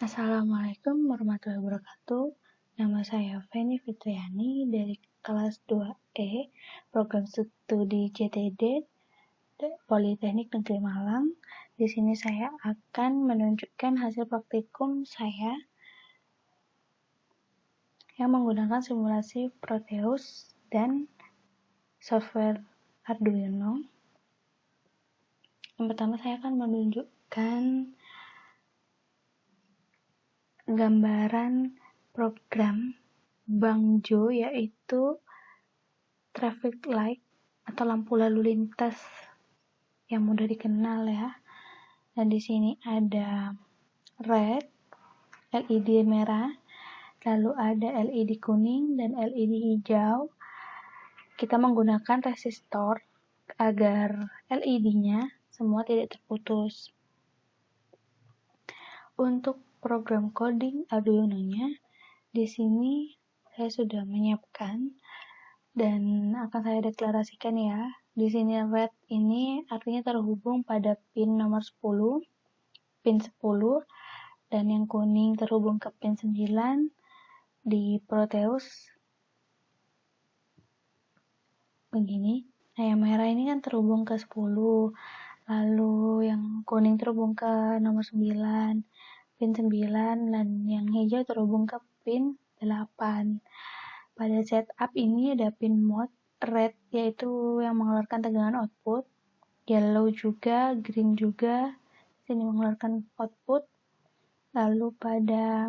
Assalamualaikum warahmatullahi wabarakatuh. Nama saya Feni Fitriani dari kelas 2E Program Studi JTD Politeknik Negeri Malang. Di sini saya akan menunjukkan hasil praktikum saya yang menggunakan simulasi Proteus dan software Arduino. Yang pertama saya akan menunjukkan gambaran program Bangjo, yaitu traffic light atau lampu lalu lintas yang mudah dikenal ya. Dan di sini ada red, LED merah, lalu ada LED kuning dan LED hijau. Kita menggunakan resistor agar LED-nya semua tidak terputus. Untuk program coding Arduino-nya, di sini saya sudah menyiapkan dan akan saya deklarasikan ya. Di sini red ini artinya terhubung pada pin nomor 10, pin 10, dan yang kuning terhubung ke pin 9 di Proteus. Begini. Nah, yang merah ini kan terhubung ke 10, lalu yang kuning terhubung ke nomor 9, pin 9, dan yang hijau terhubung ke pin 8. Pada setup ini ada pin mode red, yaitu yang mengeluarkan tegangan output, yellow juga, green juga, sini mengeluarkan output. Lalu pada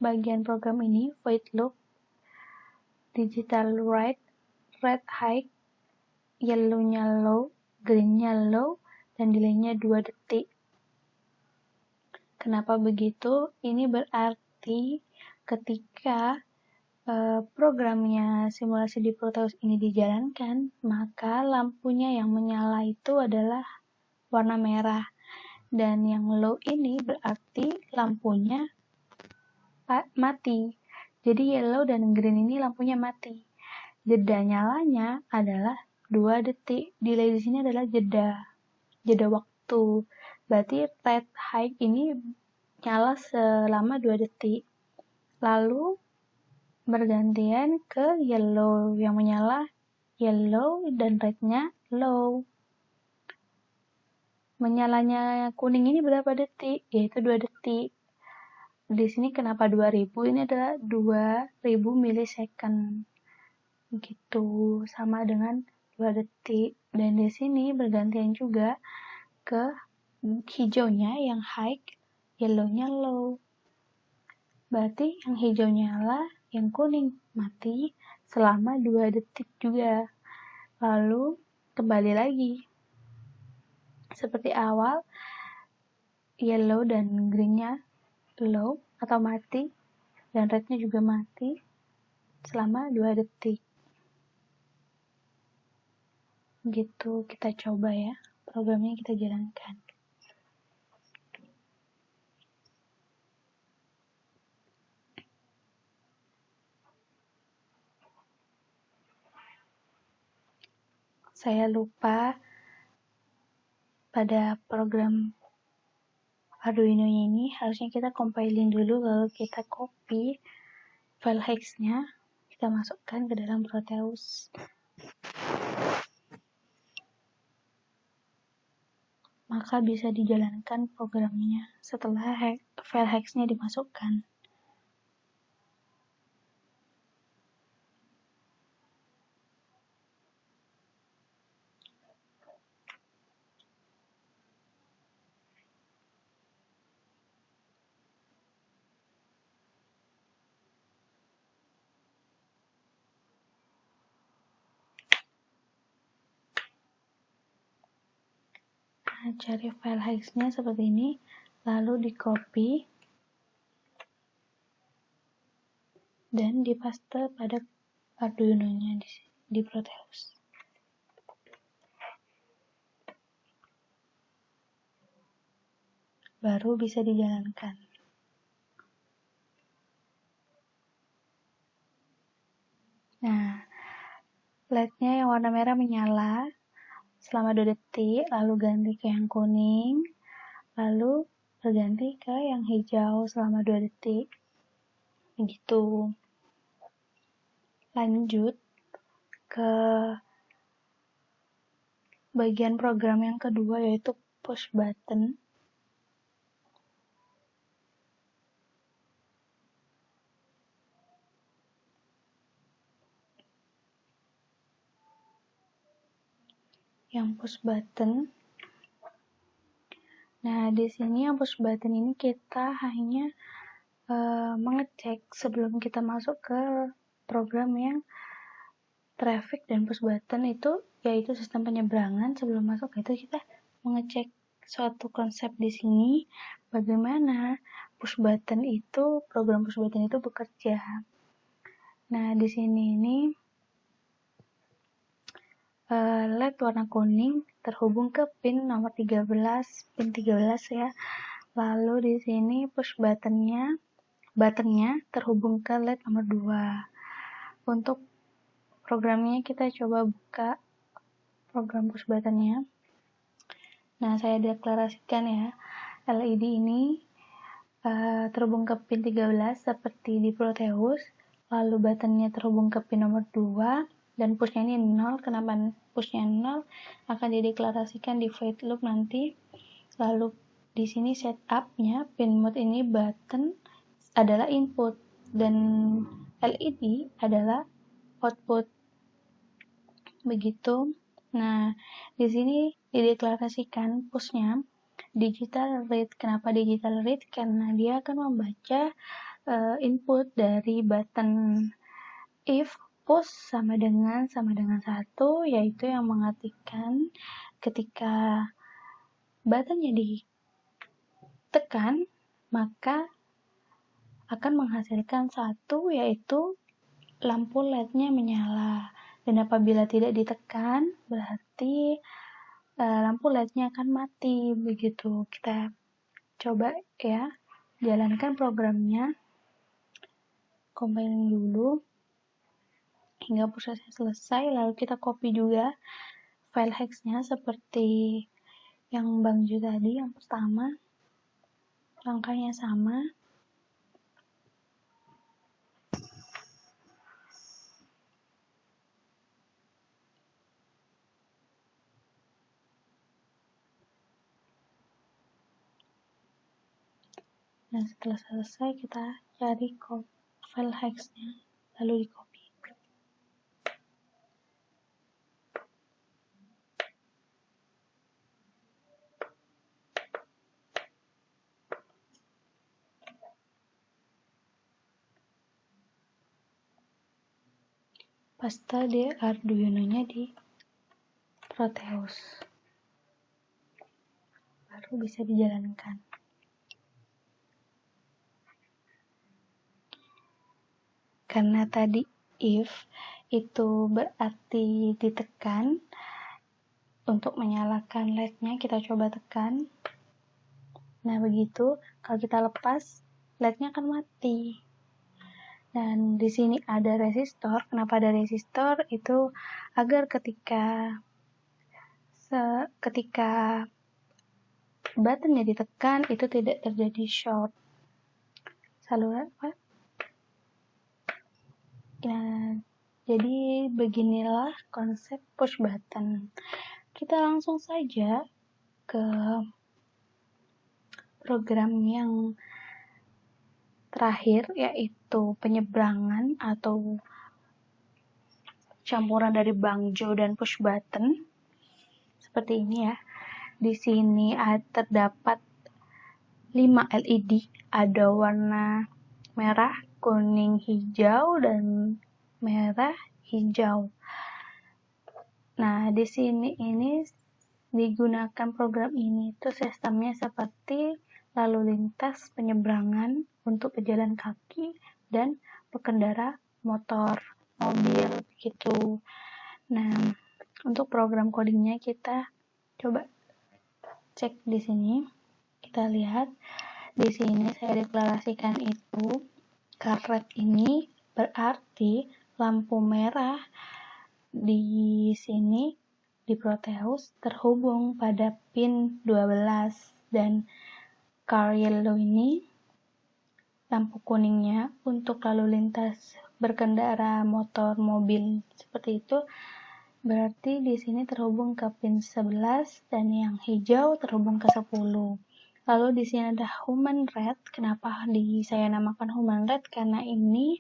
bagian program ini void loop, digital write, red high, yellow-nya low, green-nya low, dan delaynya 2 detik. Kenapa begitu? Ini berarti ketika programnya simulasi di Proteus ini dijalankan, maka lampunya yang menyala itu adalah warna merah, dan yang low ini berarti lampunya mati. Jadi yellow dan green ini lampunya mati. Jeda nyalanya adalah 2 detik. Delay di sini adalah jeda waktu. Berarti red high ini nyala selama 2 detik. Lalu bergantian ke yellow, yang menyala yellow dan rednya low. Menyalanya kuning ini berapa detik? Yaitu 2 detik. Di sini kenapa 2000? Ini adalah 2000 milisecond. Gitu, sama dengan 2 detik. Dan di sini bergantian juga ke hijaunya yang high, yellownya low. Berarti yang hijau nyala, yang kuning mati selama 2 detik juga. Lalu kembali lagi seperti awal, yellow dan greennya low atau mati, dan rednya juga mati selama 2 detik. Gitu, kita coba ya, programnya kita jalankan. Saya lupa pada program Arduino ini harusnya kita compiling dulu, lalu kita copy file hex-nya, kita masukkan ke dalam Proteus. Maka bisa dijalankan programnya setelah file hex-nya dimasukkan. Nah, cari file hex-nya seperti ini, lalu di copy dan dipaste pada Arduino-nya di Proteus. Baru bisa dijalankan. Nah, LED-nya yang warna merah menyala selama 2 detik, lalu ganti ke yang kuning, lalu berganti ke yang hijau selama 2 detik. Begitu. Lanjut ke bagian program yang kedua, yaitu push button. Yang push button. Nah, di sini yang push button ini kita hanya mengecek sebelum kita masuk ke program yang traffic dan push button itu, yaitu sistem penyeberangan. Sebelum masuk itu kita mengecek suatu konsep di sini, bagaimana push button itu, program push button itu bekerja. Nah, di sini ini LED warna kuning terhubung ke pin nomor 13, pin 13 ya. Lalu di sini push buttonnya terhubung ke LED nomor 2. Untuk programnya kita coba buka program push buttonnya. Nah, saya deklarasikan ya, LED ini terhubung ke pin 13 seperti di Proteus. Lalu buttonnya terhubung ke pin nomor 2 dan pushnya ini 0. Kenapa pushnya 0? Akan dideklarasikan di void loop nanti. Lalu di sini setupnya pin mode ini button adalah input dan LED adalah output. Begitu. Nah, di sini dideklarasikan pushnya digital read. Kenapa digital read? Karena dia akan membaca input dari button if push sama dengan 1, yaitu yang mengartikan ketika buttonnya ditekan maka akan menghasilkan 1, yaitu lampu LED-nya menyala. Dan apabila tidak ditekan berarti lampu LED-nya akan mati. Begitu. Kita coba ya, jalankan programnya, compiling dulu hingga prosesnya selesai. Lalu kita copy juga file hex-nya seperti yang Bang Ju tadi. Yang pertama langkahnya sama. Nah, setelah selesai kita cari file hex-nya lalu di copy. Paste di Arduino-nya di Proteus. Baru bisa dijalankan. Karena tadi if itu berarti ditekan, untuk menyalakan LED-nya kita coba tekan. Nah, begitu. Kalau kita lepas, LED-nya akan mati. Dan di sini ada resistor. Kenapa ada resistor? Itu agar ketika buttonnya ditekan itu tidak terjadi short saluran apa? Ya, jadi beginilah konsep push button. Kita langsung saja ke program yang terakhir, yaitu penyeberangan atau campuran dari Bang Jo dan push button. Seperti ini ya. Di sini terdapat 5 LED, ada warna merah, kuning, hijau, dan merah, hijau. Nah, di sini ini digunakan program ini itu sistemnya seperti lalu lintas penyeberangan untuk pejalan kaki dan pengendara motor, mobil gitu. Nah, untuk program codingnya kita coba cek di sini. Kita lihat di sini saya deklarasikan itu karet ini berarti lampu merah di sini di Proteus terhubung pada pin 12 dan car yellow ini, lampu kuningnya untuk lalu lintas berkendara motor, mobil seperti itu, berarti di sini terhubung ke pin 11 dan yang hijau terhubung ke 10. Lalu di sini ada human red. Kenapa saya namakan human red? Karena ini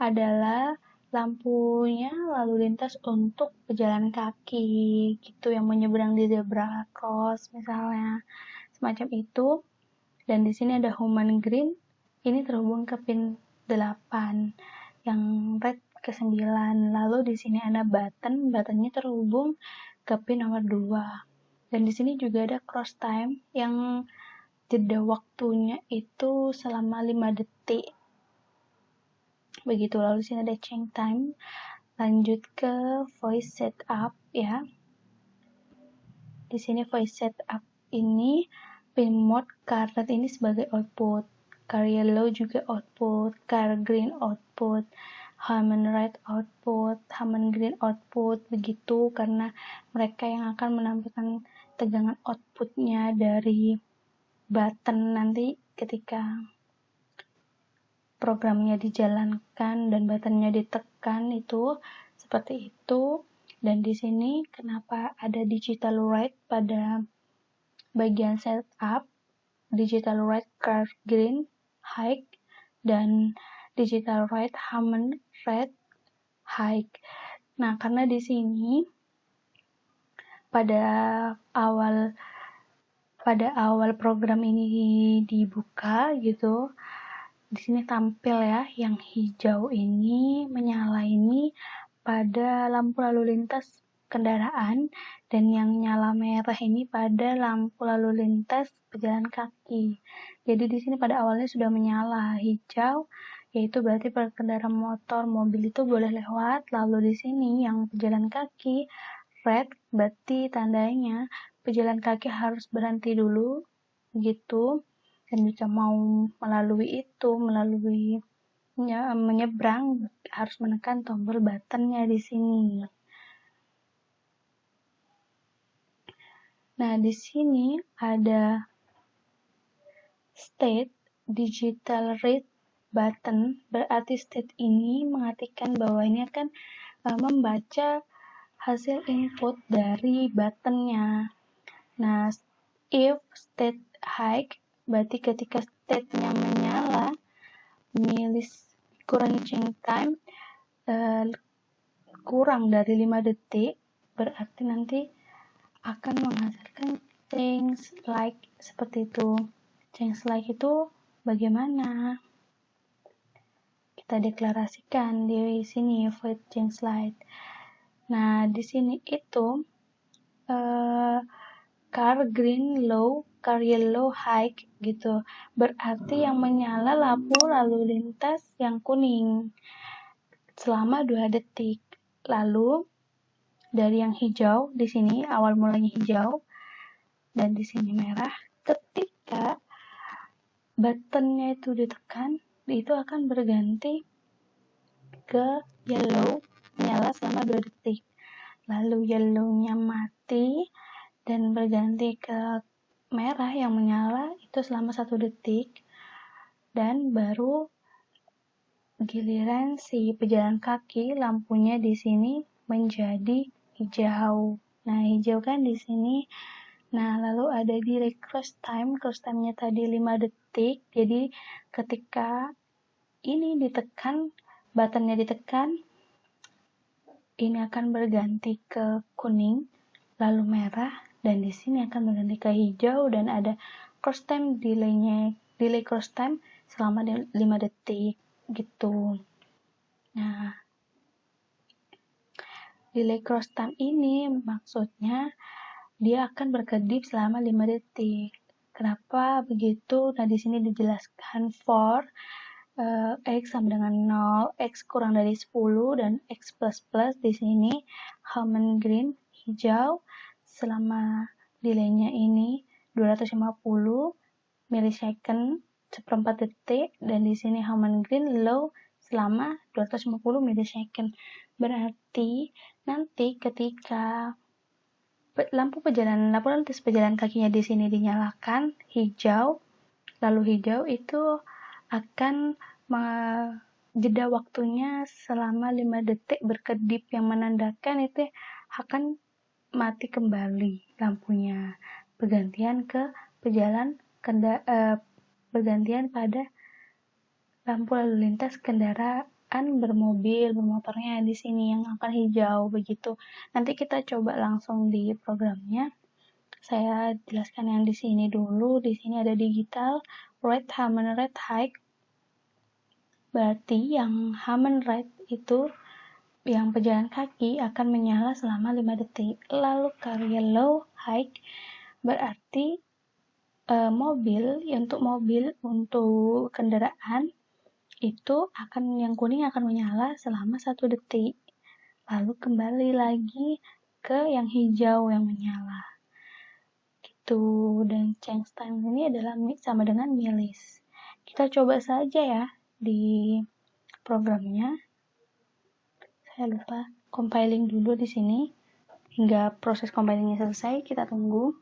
adalah lampunya lalu lintas untuk pejalan kaki gitu, yang menyeberang di zebra cross misalnya, semacam itu. Dan di sini ada human green, ini terhubung ke pin 8, yang red ke 9. Lalu di sini ada buttonnya terhubung ke pin nomor 2. Dan di sini juga ada cross time yang jeda waktunya itu selama 5 detik. Begitu. Lalu di sini ada change time. Lanjut ke voice setup ya. Di sini voice setup ini pin mode car red ini sebagai output, car yellow juga output, car green output, human red output, human green output, begitu, karena mereka yang akan menampilkan tegangan outputnya dari button nanti ketika programnya dijalankan dan buttonnya ditekan, itu seperti itu. Dan di sini kenapa ada digital write pada bagian setup, digital write car green high dan digital write human red high. Nah, karena di sini pada awal program ini dibuka gitu, di sini tampil ya, yang hijau ini menyala ini pada lampu lalu lintas kendaraan, dan yang nyala merah ini pada lampu lalu lintas pejalan kaki. Jadi di sini pada awalnya sudah menyala hijau, yaitu berarti pengendara motor, mobil itu boleh lewat. Lalu di sini yang pejalan kaki red, berarti tandanya pejalan kaki harus berhenti dulu gitu. Dan jika mau melalui menyeberang, harus menekan tombol buttonnya di sini. Nah, di sini ada state digital read button, berarti state ini mengartikan bahwa ini akan membaca hasil input dari buttonnya. Nah, if state high, berarti ketika state-nya menyala, kurangi change time kurang dari 5 detik, berarti nanti akan menghasilkan change like seperti itu. Change like itu bagaimana? Kita deklarasikan di sini void change like. Nah, di sini itu car green low, car yellow high gitu. Berarti yang menyala lampu lalu lintas yang kuning selama 2 detik. Lalu dari yang hijau, di sini awal mulanya hijau dan di sini merah, ketika buttonnya itu ditekan, itu akan berganti ke yellow, menyala selama 2 detik. Lalu yellownya mati dan berganti ke merah yang menyala itu selama 1 detik, dan baru giliran si pejalan kaki lampunya di sini menjadi hijau. Nah, hijau kan di sini. Nah, lalu ada delay cross time-nya tadi 5 detik. Jadi ketika ini ditekan, buttonnya ditekan, ini akan berganti ke kuning, lalu merah, dan di sini akan berganti ke hijau, dan ada cross time delay cross time selama 5 detik gitu. Nah, delay cross time ini maksudnya dia akan berkedip selama 5 detik. Kenapa begitu? Nah, di sini dijelaskan for X sama dengan 0, X kurang dari 10, dan X plus di sini human green hijau selama delaynya ini 250 milisecond, seperempat detik, dan di sini human green low selama 250 milisecond. Berarti nanti ketika lampu lintas pejalan kakinya di sini dinyalakan hijau, Lalu hijau itu akan jeda waktunya selama 5 detik berkedip, yang menandakan itu akan mati kembali lampunya, bergantian pada lampu lalu lintas kendaraan bermotornya di sini yang akan hijau begitu. Nanti kita coba langsung di programnya. Saya jelaskan yang di sini dulu. Di sini ada digital red, Hammen red, high. Berarti yang Hammen red itu yang pejalan kaki akan menyala selama 5 detik. Lalu car yellow high berarti untuk kendaraan itu yang kuning akan menyala selama 1 detik. Lalu kembali lagi ke yang hijau yang menyala. Gitu. Dan change time ini adalah sama dengan milis. Kita coba saja ya di programnya. Saya lupa compiling dulu di sini. Hingga proses compilingnya selesai, kita tunggu.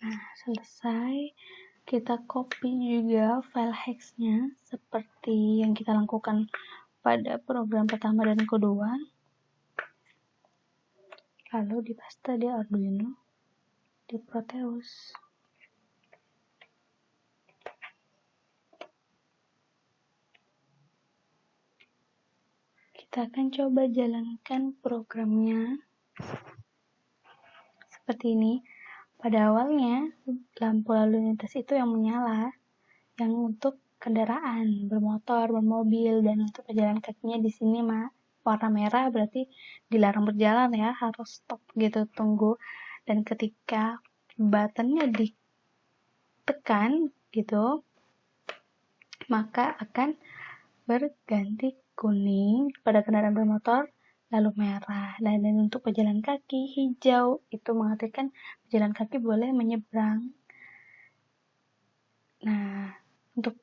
Nah, selesai. Kita copy juga file hex-nya seperti yang kita lakukan pada program pertama dan kedua. Lalu dipaste di Arduino, di Proteus. Kita akan coba jalankan programnya seperti ini. Pada awalnya, lampu lalu lintas itu yang menyala, yang untuk kendaraan, bermotor, bermobil, dan untuk pejalan kakinya di sini warna merah berarti dilarang berjalan ya, harus stop gitu, tunggu. Dan ketika buttonnya ditekan gitu, maka akan berganti kuning pada kendaraan bermotor, lalu merah. Dan untuk pejalan kaki hijau itu mengartikan pejalan kaki boleh menyeberang. Nah, untuk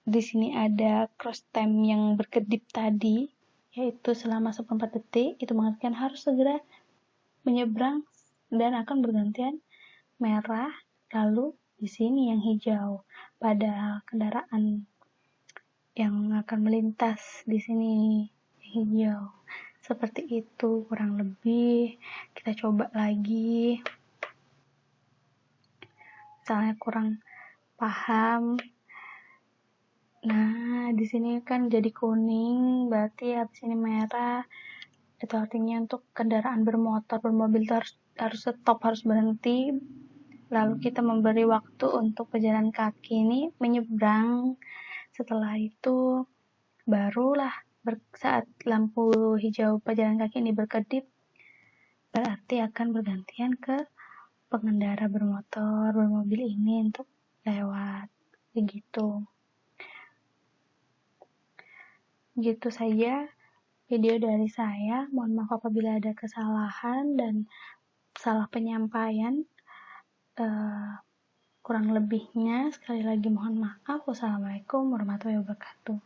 di sini ada cross time yang berkedip tadi, yaitu selama 14 detik, itu mengartikan harus segera menyeberang dan akan bergantian merah, lalu di sini yang hijau pada kendaraan yang akan melintas di sini hijau. Seperti itu kurang lebih. Kita coba lagi. Misalnya kurang paham. Nah, di sini kan jadi kuning, berarti habis ini merah. Itu artinya untuk kendaraan bermotor, bermobil itu harus stop, harus berhenti. Lalu kita memberi waktu untuk pejalan kaki ini menyeberang. Setelah itu barulah saat lampu hijau pejalan kaki ini berkedip, berarti akan bergantian ke pengendara bermotor, bermobil ini untuk lewat. Begitu. Gitu saja video dari saya. Mohon maaf apabila ada kesalahan dan salah penyampaian. Kurang lebihnya sekali lagi mohon maaf. Wassalamualaikum warahmatullahi wabarakatuh.